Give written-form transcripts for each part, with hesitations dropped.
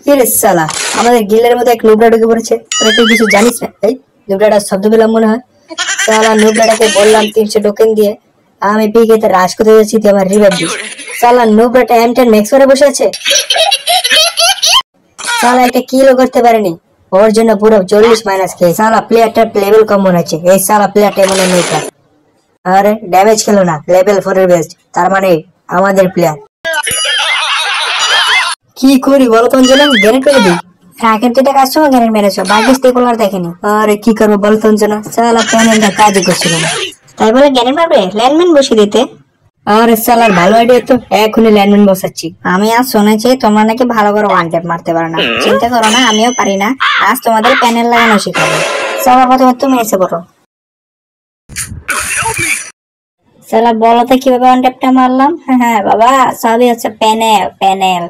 রে শালা, আমাদের গিলের মধ্যে এক নুবরা ঢুকে পড়েছে। তোরা তুই কিছু জানিস না? এই নুবরাটা শব্দ পেলাম মনে হয়। শালা নুবরাটাকে বললাম 300 টোকেন দিয়ে আমি পিকেতে রাশ করতে যাচ্ছি, তুই আমার রিভাইভ দিস। শালা নুবরাটা M10 ম্যাক্স করে বসে আছে। শালা একটা কিলও করতে পারেনি, ওর জন্য পুরো 40 মাইনাস খেয়ে। শালা প্লেয়ারটার লেভেল কম মনে হচ্ছে। এই শালা প্লেয়ারটা মনে নেই। আরে ড্যামেজ খেলো না, লেভেল 4 এর বেস্ট, তার মানে আমাদের প্লেয়ার। কি করি বলো তো অঞ্জনা, গ্রেনেড মেরে দিই। আগের যেটা কাস্টমার গ্রেনেড মেরেছো, বাকি স্টেকোলার দেখেনি। আরে কি করবো বলো তো অঞ্জনা, শালা প্যানেলটা কাজই করছিল না। তাই বলে গ্রেনেড মারবে, ল্যান্ডম্যান বসিয়ে দিতে। আরে শালার ভালো আইডিয়া তো, এখনই ল্যান্ডম্যান বসাচ্ছি। আমি আজ শুনেছি তোমরা নাকি ভালো করে ওয়ান ট্যাপ মারতে পারো না। চিন্তা করো না, আমিও পারি না। আজ তোমাদের প্যানেল লাগানো শিখাবো। সবার প্রথমে তুমি এসে পড়ো। শালা বলো তো কিভাবে ওয়ান ট্যাপটা মারলাম? হ্যাঁ বাবা, সবই হচ্ছে প্যানেল। প্যানেল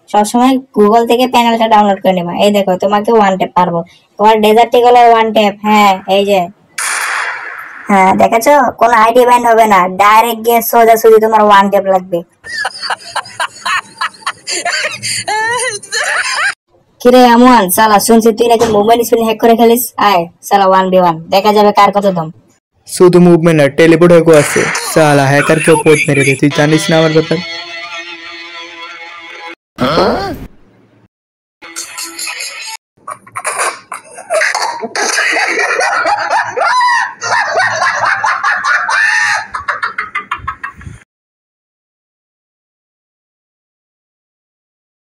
সবসময় গুগল থেকে প্যানেলটা ডাউনলোড করে নিবা। এই দেখো তোমাকে ওয়ান ট্যাপ পারবো, তোমার ডেজার্ট ইগলের ওয়ান ট্যাপ। হ্যাঁ এই যে, হ্যাঁ দেখেছো, কোনো আইডি ব্যান্ড হবে না, ডাইরেক্ট গিয়ে সোজাসুজি তোমার ওয়ান ট্যাপ লাগবে। কিরে আমওয়ান, শালা শুনছি তুই নাকি মোবাইল স্ক্রিন হ্যাক করে খেলিস। আয় শালা 1v1 দেখা যাবে কার কত দম। শুধু মুভমেন্ট আর টেলিপোর্ট হ্যাকও আছে। সালা হ্যাকারকেও পোত মেরে দে, তুই জানিস না আমার ব্যাপার।